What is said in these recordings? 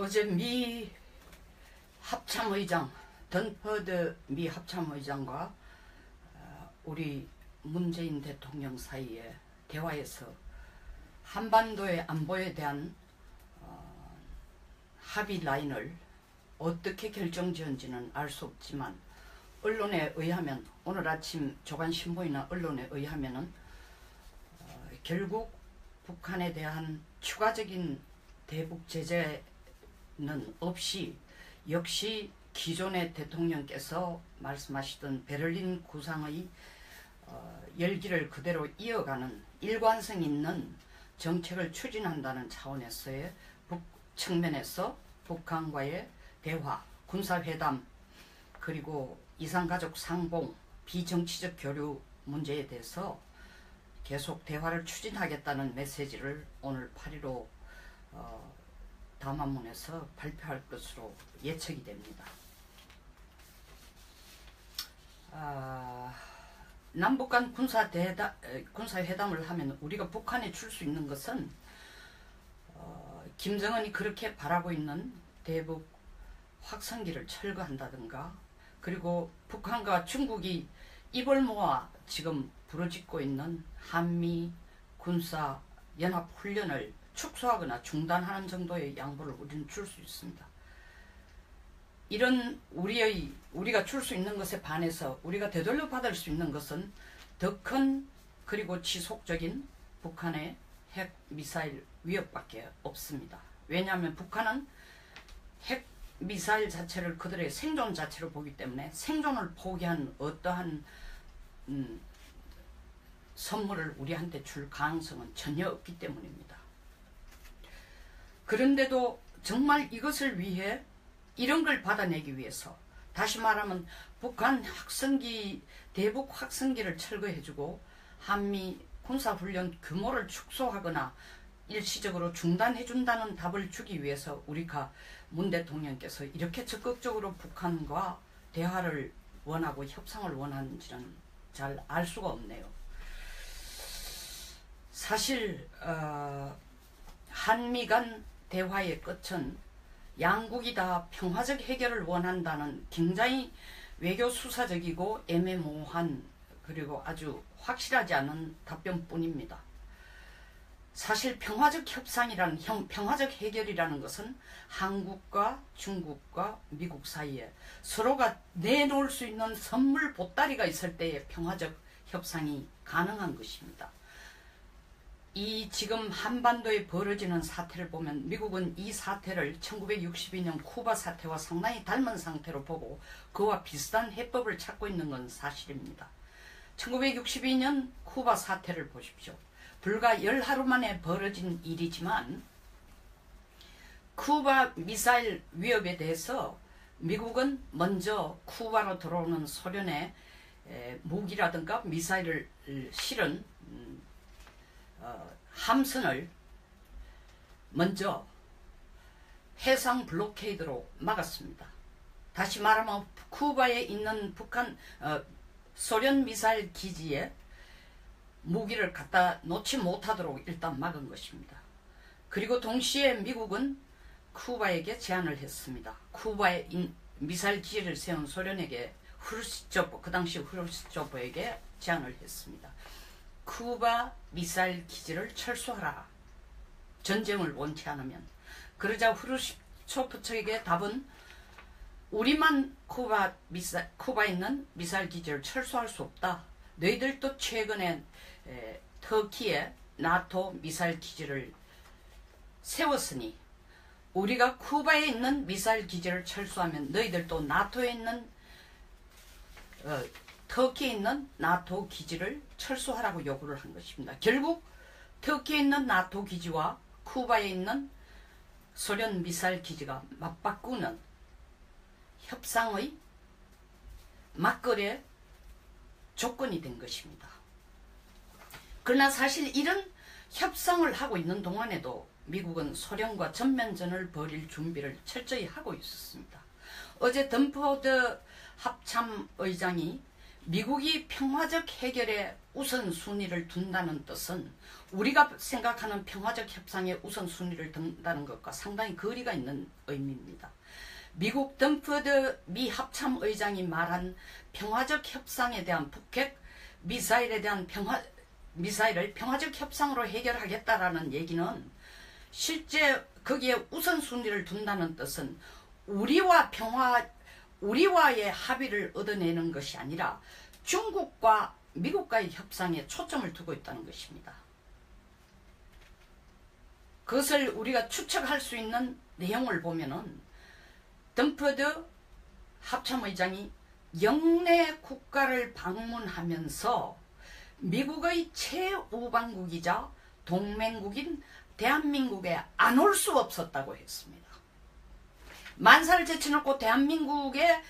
어제 미 합참의장, 던퍼드 미 합참의장과 우리 문재인 대통령 사이의 대화에서 한반도의 안보에 대한 합의 라인을 어떻게 결정지은지는 알 수 없지만, 언론에 의하면, 오늘 아침 조간신보이나 언론에 의하면은 결국 북한에 대한 추가적인 대북 제재는 없이 역시 기존의 대통령께서 말씀하시던 베를린 구상의 열기를 그대로 이어가는 일관성 있는 정책을 추진한다는 차원에서의 측면에서 북한과의 대화, 군사회담, 그리고 이산가족 상봉, 비정치적 교류 문제에 대해서 계속 대화를 추진하겠다는 메시지를 오늘 8.15 담화문에서 발표할 것으로 예측이 됩니다. 남북 간 군사회담을 하면 우리가 북한에 줄 수 있는 것은 김정은이 그렇게 바라고 있는 대북 확성기를 철거한다든가, 그리고 북한과 중국이 입을 모아 지금 부르짖고 있는 한미 군사 연합 훈련을 축소하거나 중단하는 정도의 양보를 우리는 줄 수 있습니다. 이런 우리가 줄 수 있는 것에 반해서 우리가 되돌려 받을 수 있는 것은 더 큰 그리고 지속적인 북한의 핵 미사일 위협밖에 없습니다. 왜냐하면 북한은 핵 미사일 자체를 그들의 생존 자체로 보기 때문에 생존을 포기한 어떠한 선물을 우리한테 줄 가능성은 전혀 없기 때문입니다. 그런데도 정말 이것을 위해, 이런 걸 받아내기 위해서, 다시 말하면 북한 확성기, 대북 확성기를 철거해주고 한미 군사훈련 규모를 축소하거나 일시적으로 중단해준다는 답을 주기 위해서 우리가 문 대통령께서 이렇게 적극적으로 북한과 대화를 원하고 협상을 원하는지는 잘 알 수가 없네요. 사실 한미 간 대화의 끝은 양국이 다 평화적 해결을 원한다는 굉장히 외교 수사적이고 애매모호한, 그리고 아주 확실하지 않은 답변뿐입니다. 사실 평화적 협상이라는, 평화적 해결이라는 것은 한국과 중국과 미국 사이에 서로가 내놓을 수 있는 선물 보따리가 있을 때에 평화적 협상이 가능한 것입니다. 이 지금 한반도에 벌어지는 사태를 보면 미국은 이 사태를 1962년 쿠바 사태와 상당히 닮은 상태로 보고 그와 비슷한 해법을 찾고 있는 건 사실입니다. 1962년 쿠바 사태를 보십시오. 불과 10하루 만에 벌어진 일이지만 쿠바 미사일 위협에 대해서 미국은 먼저 쿠바로 들어오는 소련의 무기라든가 미사일을 실은 함선을 먼저 해상 블로케이드로 막았습니다. 다시 말하면 쿠바에 있는 소련 미사일 기지에 무기를 갖다 놓지 못하도록 일단 막은 것입니다. 그리고 동시에 미국은 쿠바에게 제안을 했습니다. 쿠바에 미사일 기지를 세운 소련에게, 그 당시 후르시초프에게 제안을 했습니다. 쿠바 미사일 기지를 철수하라, 전쟁을 원치 않으면. 그러자 후르시초프 측에게 답은, 우리만 쿠바에 있는 미사일 기지를 철수할 수 없다. 너희들도 최근에 터키에 나토 미사일 기지를 세웠으니 우리가 쿠바에 있는 미사일 기지를 철수하면 너희들도 나토에 있는 터키에 있는 나토 기지를 철수하라고 요구를 한 것입니다. 결국 터키에 있는 나토 기지와 쿠바에 있는 소련 미사일 기지가 맞바꾸는 협상의 막걸리의 조건이 된 것입니다. 그러나 사실 이런 협상을 하고 있는 동안에도 미국은 소련과 전면전을 벌일 준비를 철저히 하고 있었습니다. 어제 던퍼드 합참의장이 미국이 평화적 해결에 우선순위를 둔다는 뜻은 우리가 생각하는 평화적 협상의 우선순위를 둔다는 것과 상당히 거리가 있는 의미입니다. 미국 덤퍼드 미 합참의장이 말한 평화적 협상에 대한 북핵 미사일에 대한 미사일을 평화적 협상으로 해결하겠다라는 얘기는 실제 거기에 우선순위를 둔다는 뜻은 우리와의 합의를 얻어내는 것이 아니라 중국과 미국과의 협상에 초점을 두고 있다는 것입니다. 그것을 우리가 추측할 수 있는 내용을 보면은 덤퍼드 합참의장이 영내 국가를 방문하면서 미국의 최우방국이자 동맹국인 대한민국에 안 올 수 없었다고 했습니다. 만사를 제쳐놓고 대한민국의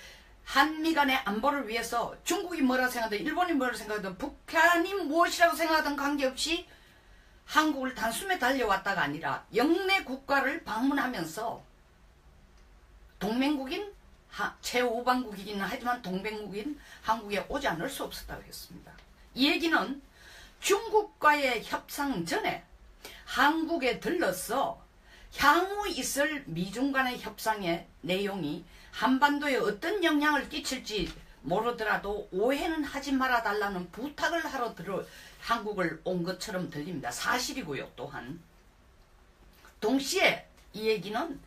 한미 간의 안보를 위해서 중국이 뭐라 생각하든 일본이 뭐라 생각하든 북한이 무엇이라고 생각하든 관계없이 한국을 단숨에 달려왔다가 아니라 영내 국가를 방문하면서 동맹국인 최우방국이긴 하지만 동맹국인 한국에 오지 않을 수 없었다고 했습니다. 이 얘기는 중국과의 협상 전에 한국에 들러서 향후 있을 미중 간의 협상의 내용이 한반도에 어떤 영향을 끼칠지 모르더라도 오해는 하지 말아달라는 부탁을 하러 한국을 온 것처럼 들립니다. 사실이고요. 또한 동시에 이 얘기는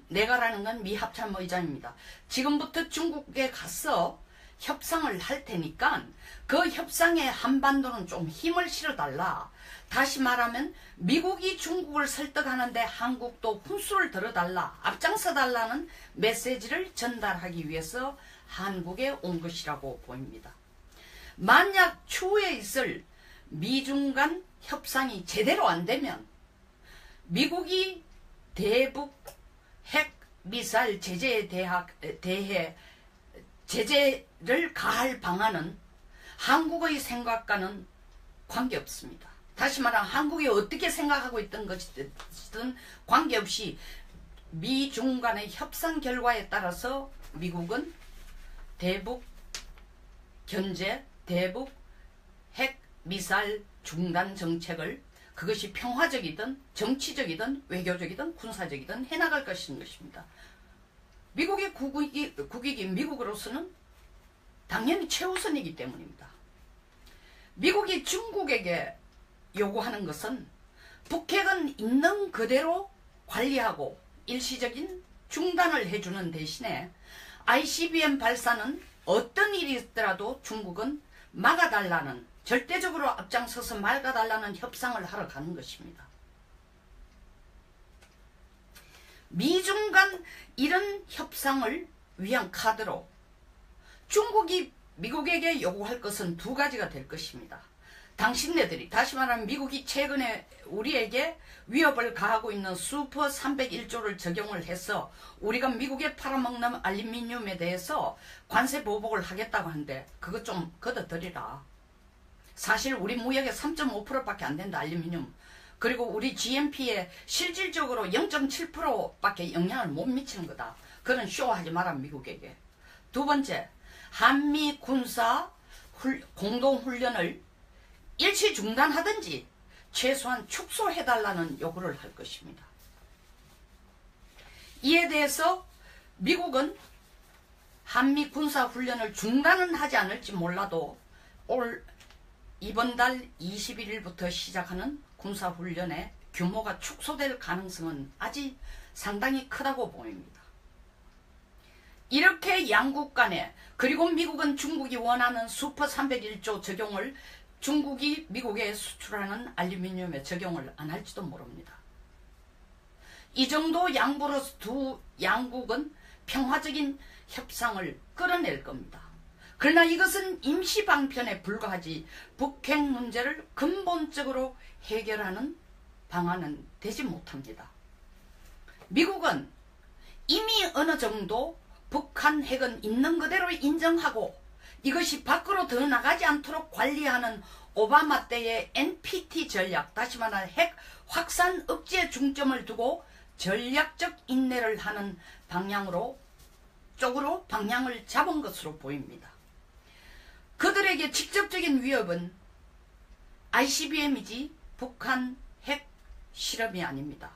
내가라는 건 미 합참의장입니다. 지금부터 중국에 가서 협상을 할 테니까 그 협상에 한반도는 좀 힘을 실어달라. 다시 말하면 미국이 중국을 설득하는데 한국도 훈수를 들어달라. 앞장서달라는 메시지를 전달하기 위해서 한국에 온 것이라고 보입니다. 만약 추후에 있을 미중 간 협상이 제대로 안 되면 미국이 대북 핵 미사일 제재에 대해 제재를 가할 방안은 한국의 생각과는 관계없습니다. 다시 말하면 한국이 어떻게 생각하고 있던 것이든 관계없이 미중 간의 협상 결과에 따라서 미국은 대북 견제, 대북 핵 미사일 중단 정책을 그것이 평화적이든 정치적이든 외교적이든 군사적이든 해나갈 것입니다. 미국의 국익이 미국으로서는 당연히 최우선이기 때문입니다. 미국이 중국에게 요구하는 것은 북핵은 있는 그대로 관리하고 일시적인 중단을 해주는 대신에 ICBM 발사는 어떤 일이 있더라도 중국은 막아달라는, 절대적으로 앞장서서 막아달라는 협상을 하러 가는 것입니다. 미중 간 이런 협상을 위한 카드로 중국이 미국에게 요구할 것은 두 가지가 될 것입니다. 당신네들이, 다시 말하면 미국이 최근에 우리에게 위협을 가하고 있는 슈퍼 301조를 적용을 해서 우리가 미국에 팔아먹는 알루미늄에 대해서 관세 보복을 하겠다고 하는데 그것 좀 걷어들이라. 사실 우리 무역의 3.5%밖에 안 된다, 알루미늄. 그리고 우리 GNP에 실질적으로 0.7%밖에 영향을 못 미치는 거다. 그런 쇼하지 마라, 미국에게. 두 번째, 한미 군사 공동훈련을 일시 중단하든지 최소한 축소해달라는 요구를 할 것입니다. 이에 대해서 미국은 한미 군사훈련을 중단은 하지 않을지 몰라도 이번 달 21일부터 시작하는 군사훈련의 규모가 축소될 가능성은 아직 상당히 크다고 보입니다. 이렇게 양국 간에, 그리고 미국은 중국이 원하는 슈퍼 301조 적용을 중국이 미국에 수출하는 알루미늄에 적용을 안 할지도 모릅니다. 이 정도 양보로서 두 양국은 평화적인 협상을 끌어낼 겁니다. 그러나 이것은 임시 방편에 불과하지 북핵 문제를 근본적으로 해결하는 방안은 되지 못합니다. 미국은 이미 어느 정도 북한 핵은 있는 그대로 인정하고 이것이 밖으로 더 나가지 않도록 관리하는 오바마 때의 NPT 전략, 다시 말하면 핵 확산 억제에 중점을 두고 전략적 인내를 하는 쪽으로 방향을 잡은 것으로 보입니다. 그들에게 직접적인 위협은 ICBM이지 북한 핵 실험이 아닙니다.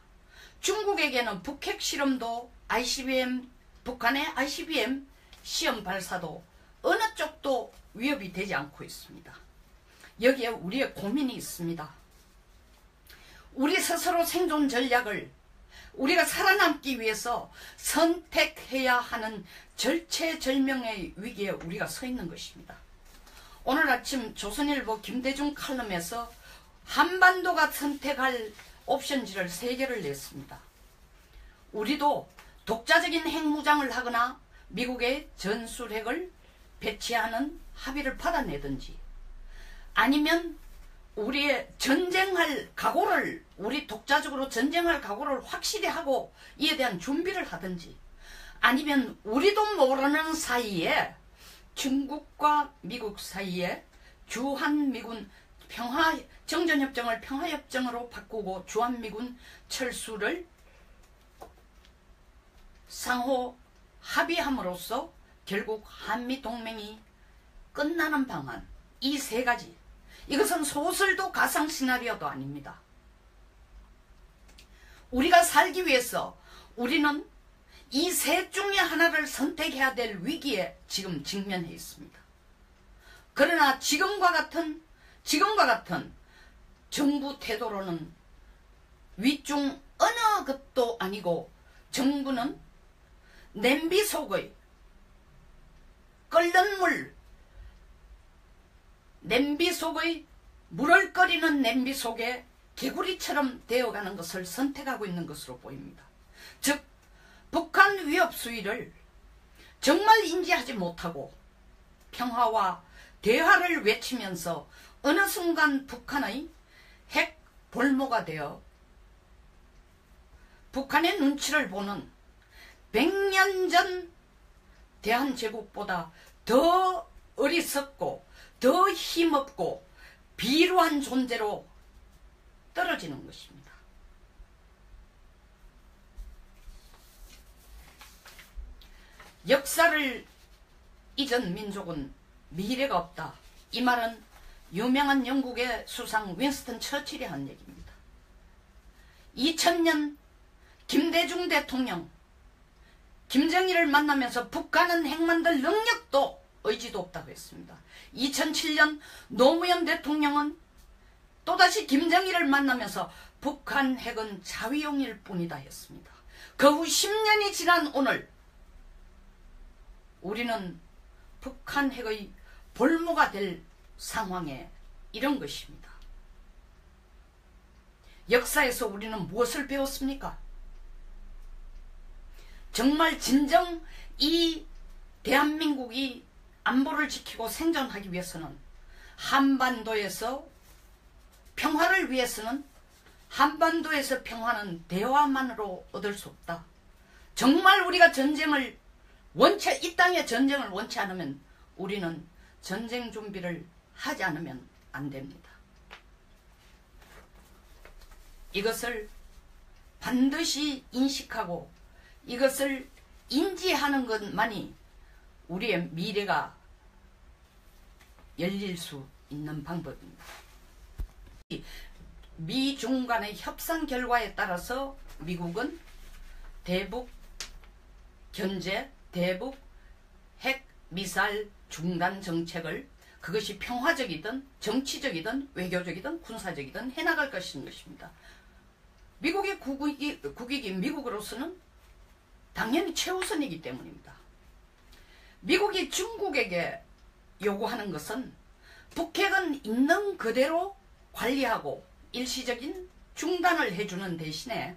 중국에게는 북핵 실험도 ICBM, 북한의 ICBM 시험 발사도 어느 쪽도 위협이 되지 않고 있습니다. 여기에 우리의 고민이 있습니다. 우리 스스로 생존 전략을 우리가 살아남기 위해서 선택해야 하는 절체절명의 위기에 우리가 서 있는 것입니다. 오늘 아침 조선일보 김대중 칼럼에서 한반도가 선택할 옵션지를 3개를 냈습니다. 우리도 독자적인 핵무장을 하거나 미국의 전술핵을 배치하는 합의를 받아내든지, 아니면 우리의 전쟁할 각오를, 우리 독자적으로 전쟁할 각오를 확실히 하고 이에 대한 준비를 하든지, 아니면 우리도 모르는 사이에 중국과 미국 사이에 주한미군 정전협정을 평화협정으로 바꾸고 주한미군 철수를 상호 합의함으로써 결국 한미동맹이 끝나는 방안, 이 3가지, 이것은 소설도 가상시나리오도 아닙니다. 우리가 살기 위해서 우리는 이 3 중에 하나를 선택해야 될 위기에 지금 직면해 있습니다. 그러나 지금과 같은 정부 태도로는 위중 어느 것도 아니고, 정부는 냄비 속의 끓는 물, 냄비 속의 물을 끓이는 냄비 속에 개구리처럼 되어가는 것을 선택하고 있는 것으로 보입니다. 즉, 북한 위협 수위를 정말 인지하지 못하고 평화와 대화를 외치면서 어느 순간 북한의 핵 볼모가 되어 북한의 눈치를 보는 100년 전 대한제국보다 더 어리석고 더 힘없고 비루한 존재로 떨어지는 것입니다. 역사를 잊은 민족은 미래가 없다. 이 말은 유명한 영국의 수상 윈스턴 처칠이 한 얘기입니다. 2000년 김대중 대통령 김정일을 만나면서 북한은 핵 만들 능력도 의지도 없다고 했습니다. 2007년 노무현 대통령은 또다시 김정일을 만나면서 북한 핵은 자위용일 뿐이다 했습니다. 그 후 10년이 지난 오늘 우리는 북한 핵의 볼모가 될 상황에 이런 것입니다. 역사에서 우리는 무엇을 배웠습니까? 정말 진정 이 대한민국이 안보를 지키고 생존하기 위해서는, 한반도에서 평화를 위해서는 한반도에서 평화는 대화만으로 얻을 수 없다. 정말 우리가 전쟁을 이 땅에 전쟁을 원치 않으면 우리는 전쟁 준비를 하지 않으면 안 됩니다. 이것을 반드시 인식하고 이것을 인지하는 것만이 우리의 미래가 열릴 수 있는 방법입니다. 미중 간의 협상 결과에 따라서 미국은 대북 견제, 대북 핵 미사일 중단 정책을, 그것이 평화적이든 정치적이든 외교적이든 군사적이든 해나갈 것인 것입니다. 미국의 국익이 미국으로서는 당연히 최우선이기 때문입니다. 미국이 중국에게 요구하는 것은 북핵은 있는 그대로 관리하고 일시적인 중단을 해주는 대신에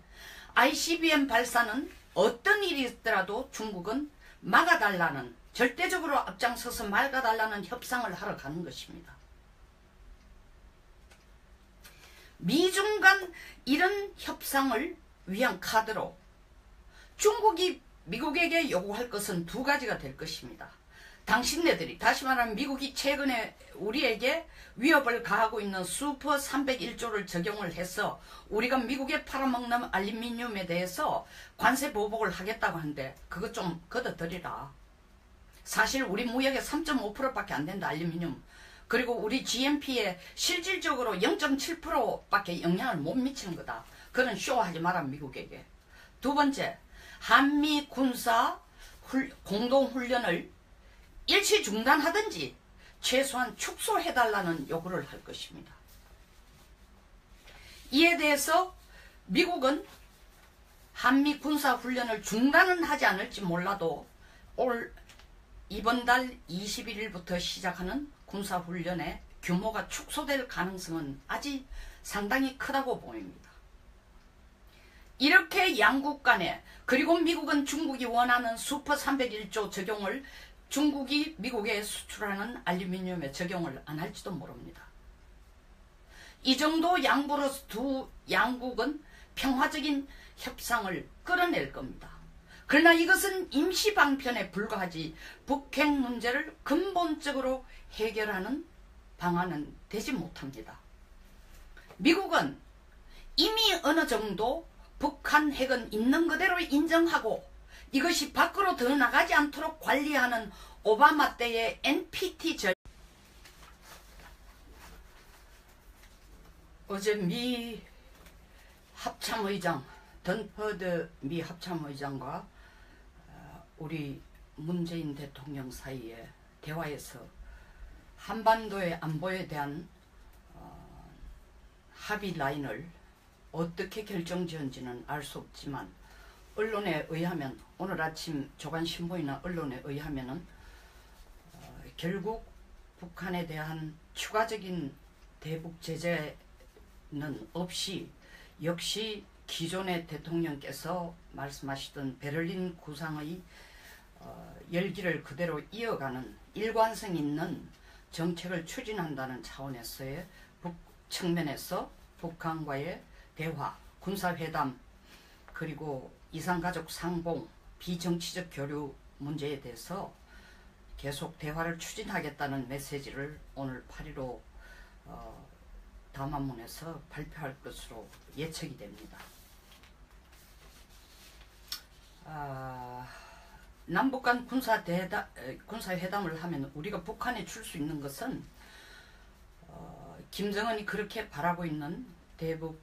ICBM 발사는 어떤 일이 있더라도 중국은 막아달라는, 절대적으로 앞장서서 막아달라는 협상을 하러 가는 것입니다. 미중 간 이런 협상을 위한 카드로 중국이 미국에게 요구할 것은 2가지가 될 것입니다. 당신네들이, 다시 말하면 미국이 최근에 우리에게 위협을 가하고 있는 슈퍼 301조를 적용을 해서 우리가 미국에 팔아먹는 알루미늄에 대해서 관세 보복을 하겠다고 하는데 그것 좀 걷어들이라. 사실 우리 무역의 3.5%밖에 안 된다, 알루미늄. 그리고 우리 GNP에 실질적으로 0.7%밖에 영향을 못 미치는 거다. 그런 쇼하지 마라 미국에게. 두 번째, 한미 군사 공동훈련을 일시 중단하든지 최소한 축소해달라는 요구를 할 것입니다. 이에 대해서 미국은 한미 군사훈련을 중단은 하지 않을지 몰라도 이번 달 21일부터 시작하는 군사훈련의 규모가 축소될 가능성은 아직 상당히 크다고 보입니다. 이렇게 양국 간에, 그리고 미국은 중국이 원하는 슈퍼 301조 적용을 중국이 미국에 수출하는 알루미늄에 적용을 안 할지도 모릅니다. 이 정도 양보로서 두 양국은 평화적인 협상을 끌어낼 겁니다. 그러나 이것은 임시방편에 불과하지 북핵 문제를 근본적으로 해결하는 방안은 되지 못합니다. 미국은 이미 어느 정도 북한 핵은 있는 그대로 인정하고 이것이 밖으로 더 나가지 않도록 관리하는 오바마 때의 NPT 어제 미 합참의장 던퍼드 미 합참의장과 우리 문재인 대통령 사이의 대화에서 한반도의 안보에 대한 합의 라인을 어떻게 결정지은지는 알 수 없지만 언론에 의하면, 오늘 아침 조간신보이나 언론에 의하면은 결국 북한에 대한 추가적인 대북 제재는 없이 역시 기존의 대통령께서 말씀하시던 베를린 구상의 열기를 그대로 이어가는 일관성 있는 정책을 추진한다는 차원에서의 측면에서 북한과의 대화, 군사회담, 그리고 이산가족 상봉, 비정치적 교류 문제에 대해서 계속 대화를 추진하겠다는 메시지를 오늘 8.15 담화문에서 발표할 것으로 예측이 됩니다. 남북 간 군사회담을 하면 우리가 북한에 줄 수 있는 것은 김정은이 그렇게 바라고 있는 대북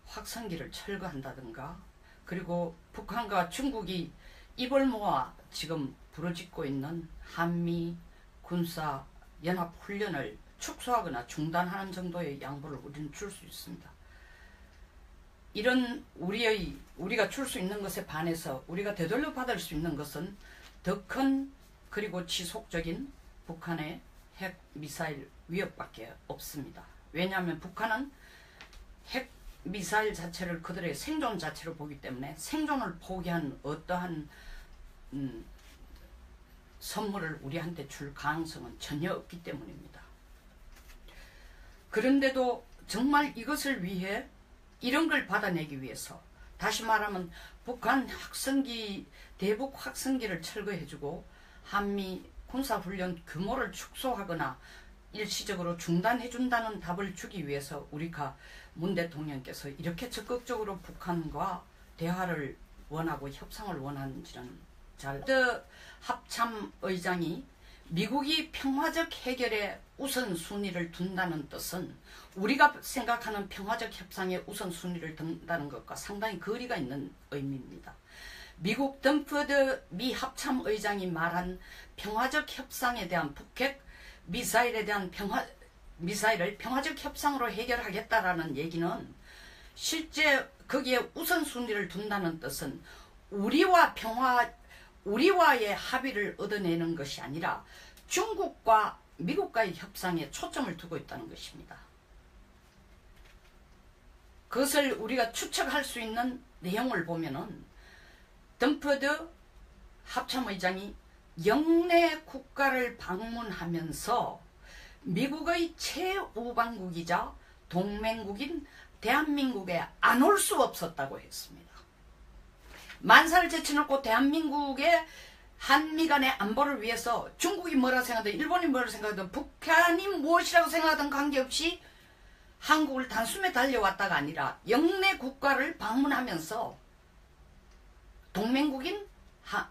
확성기를 철거한다든가, 그리고 북한과 중국이 입을 모아 지금 부르짖고 있는 한미 군사 연합 훈련을 축소하거나 중단하는 정도의 양보를 우리는 줄 수 있습니다. 이런 우리가 줄 수 있는 것에 반해서 우리가 되돌려 받을 수 있는 것은 더 큰 그리고 지속적인 북한의 핵 미사일 위협밖에 없습니다. 왜냐하면 북한은 핵 미사일 자체를 그들의 생존 자체로 보기 때문에 생존을 포기한 어떠한 선물을 우리한테 줄 가능성은 전혀 없기 때문입니다. 그런데도 정말 이것을 위해, 이런 걸 받아내기 위해서, 다시 말하면 북한 대북 확성기를 철거해주고 한미 군사훈련 규모를 축소하거나 일시적으로 중단해준다는 답을 주기 위해서 우리가 문 대통령께서 이렇게 적극적으로 북한과 대화를 원하고 협상을 원하는지는 잘. 합참의장이 미국이 평화적 해결에 우선순위를 둔다는 뜻은 우리가 생각하는 평화적 협상에 우선순위를 둔다는 것과 상당히 거리가 있는 의미입니다. 미국 던퍼드 미 합참의장이 말한 평화적 협상에 대한 북핵 미사일에 대한 미사일을 평화적 협상으로 해결하겠다라는 얘기는 실제 거기에 우선순위를 둔다는 뜻은 우리와의 합의를 얻어내는 것이 아니라 중국과 미국과의 협상에 초점을 두고 있다는 것입니다. 그것을 우리가 추측할 수 있는 내용을 보면은 던퍼드 합참의장이 영내 국가를 방문하면서 미국의 최우방국이자 동맹국인 대한민국에 안 올 수 없었다고 했습니다. 만사를 제쳐놓고 대한민국의 한미 간의 안보를 위해서 중국이 뭐라 생각하든 일본이 뭐라 생각하든 북한이 무엇이라고 생각하든 관계없이 한국을 단숨에 달려왔다가 아니라 영내 국가를 방문하면서 동맹국인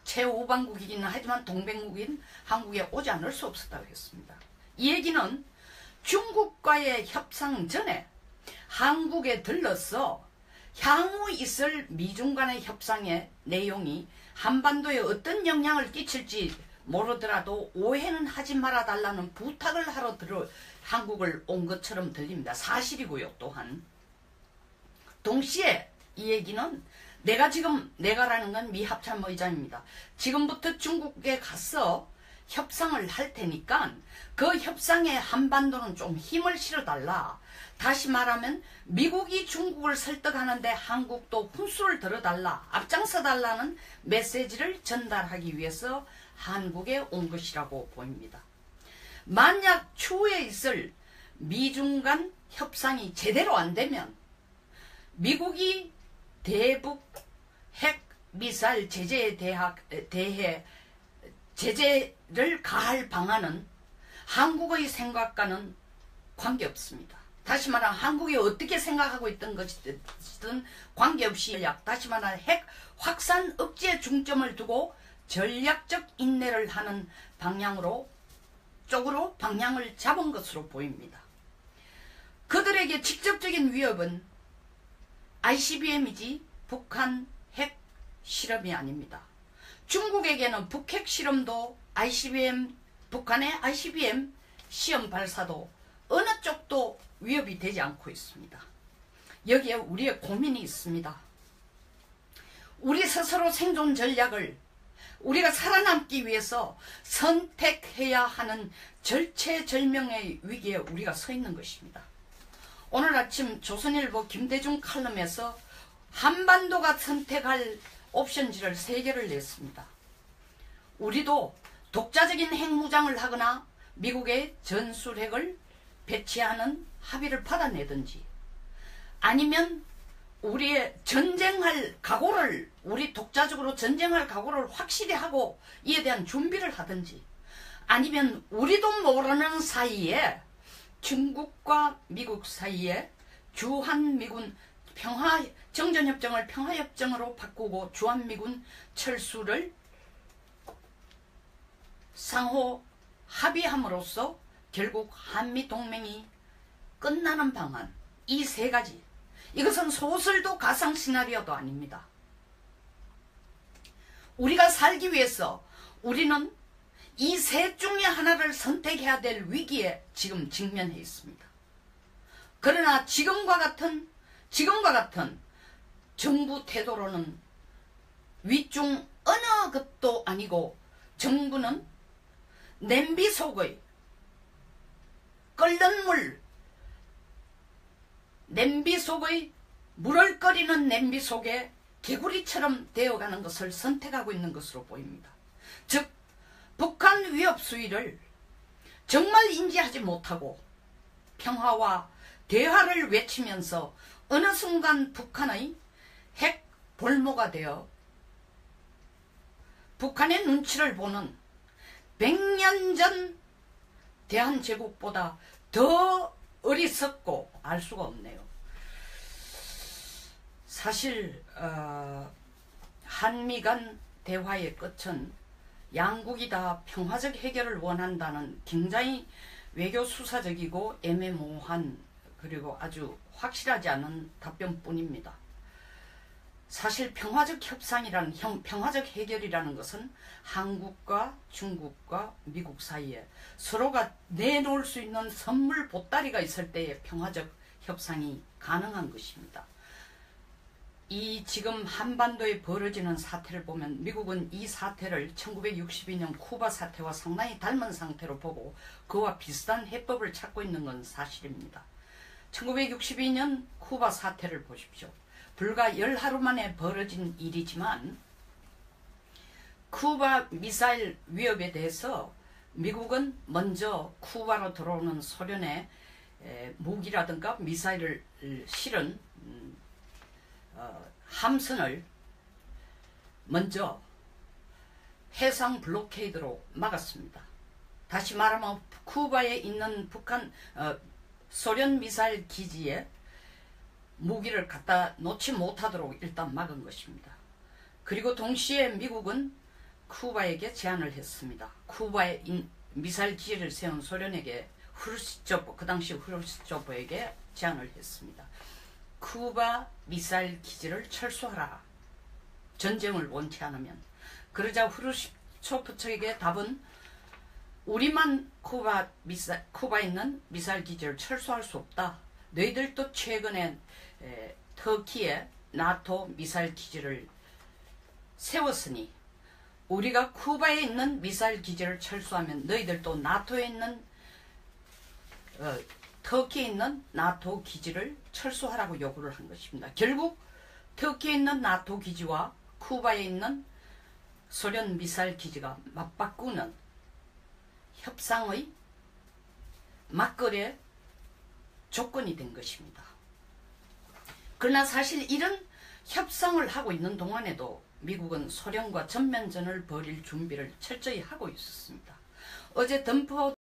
최우방국이기는 하지만 동맹국인 한국에 오지 않을 수 없었다고 했습니다. 이 얘기는 중국과의 협상 전에 한국에 들러서 향후 있을 미중 간의 협상의 내용이 한반도에 어떤 영향을 끼칠지 모르더라도 오해는 하지 말아달라는 부탁을 하러 한국을 온 것처럼 들립니다. 사실이고요. 또한 동시에 이 얘기는 내가라는 건 미 합참의장입니다. 지금부터 중국에 가서 협상을 할 테니까 그 협상에 한반도는 좀 힘을 실어달라. 다시 말하면 미국이 중국을 설득하는데 한국도 훈수를 들어달라. 앞장서달라는 메시지를 전달하기 위해서 한국에 온 것이라고 보입니다. 만약 추후에 있을 미중 간 협상이 제대로 안 되면 미국이 대북 핵 미사일 제재에 대해 제재를 가할 방안은 한국의 생각과는 관계없습니다. 다시 말하면 한국이 어떻게 생각하고 있던 것이든 관계없이 다시 말하면 핵 확산 억제에 중점을 두고 전략적 인내를 하는 쪽으로 방향을 잡은 것으로 보입니다. 그들에게 직접적인 위협은 ICBM이지 북한 핵 실험이 아닙니다. 중국에게는 북핵 실험도 북한의 ICBM 시험 발사도 어느 쪽도 위협이 되지 않고 있습니다. 여기에 우리의 고민이 있습니다. 우리 스스로 생존 전략을 우리가 살아남기 위해서 선택해야 하는 절체절명의 위기에 우리가 서 있는 것입니다. 오늘 아침 조선일보 김대중 칼럼에서 한반도가 선택할 옵션지를 3개를 냈습니다. 우리도 독자적인 핵무장을 하거나 미국의 전술핵을 배치하는 합의를 받아내든지 아니면 우리의 전쟁할 각오를 우리 독자적으로 전쟁할 각오를 확실히 하고 이에 대한 준비를 하든지 아니면 우리도 모르는 사이에 중국과 미국 사이에 주한미군 정전협정을 평화협정으로 바꾸고 주한미군 철수를 상호 합의함으로써 결국 한미동맹이 끝나는 방안 이 3가지 이것은 소설도 가상시나리오도 아닙니다. 우리가 살기 위해서 우리는 이 3 중에 하나를 선택해야 될 위기에 지금 직면해 있습니다. 그러나 지금과 같은 정부 태도로는 위중 어느 것도 아니고 정부는 냄비 속의 끓는 물 냄비 속의 물을 끓이는 냄비 속에 개구리처럼 되어가는 것을 선택하고 있는 것으로 보입니다. 즉 북한 위협 수위를 정말 인지하지 못하고 평화와 대화를 외치면서 어느 순간 북한의 핵 볼모가 되어 북한의 눈치를 보는 100년 전 대한제국보다 더 어리석고 알 수가 없네요. 사실 한미 간 대화의 끝은 양국이 다 평화적 해결을 원한다는 굉장히 외교 수사적이고 애매모호한 그리고 아주 확실하지 않은 답변뿐입니다. 사실 평화적 평화적 해결이라는 것은 한국과 중국과 미국 사이에 서로가 내놓을 수 있는 선물 보따리가 있을 때에 평화적 협상이 가능한 것입니다. 이 지금 한반도에 벌어지는 사태를 보면 미국은 이 사태를 1962년 쿠바 사태와 상당히 닮은 상태로 보고 그와 비슷한 해법을 찾고 있는 건 사실입니다. 1962년 쿠바 사태를 보십시오. 불과 10하루 만에 벌어진 일이지만 쿠바 미사일 위협에 대해서 미국은 먼저 쿠바로 들어오는 소련의 무기라든가 미사일을 실은 함선을 먼저 해상 블로케이드로 막았습니다. 다시 말하면 쿠바에 있는 소련 미사일 기지에 무기를 갖다 놓지 못하도록 일단 막은 것입니다. 그리고 동시에 미국은 쿠바에게 제안을 했습니다. 쿠바에 미사일 기지를 세운 소련에게 후르시초프, 그 당시 후르시초프에게 제안을 했습니다. 쿠바 미사일 기지를 철수하라. 전쟁을 원치 않으면. 그러자 후르시초프 측에게 답은 우리만 쿠바에 있는 미사일 기지를 철수할 수 없다. 너희들도 최근에 터키에 나토 미사일 기지를 세웠으니 우리가 쿠바에 있는 미사일 기지를 철수하면 너희들도 나토에 있는 터키에 있는 나토 기지를 철수하라고 요구를 한 것입니다. 결국 터키에 있는 나토 기지와 쿠바에 있는 소련 미사일 기지가 맞바꾸는 협상의 막걸리의 조건이 된 것입니다. 그러나 사실 이런 협상을 하고 있는 동안에도 미국은 소련과 전면전을 벌일 준비를 철저히 하고 있었습니다. 어제 덤프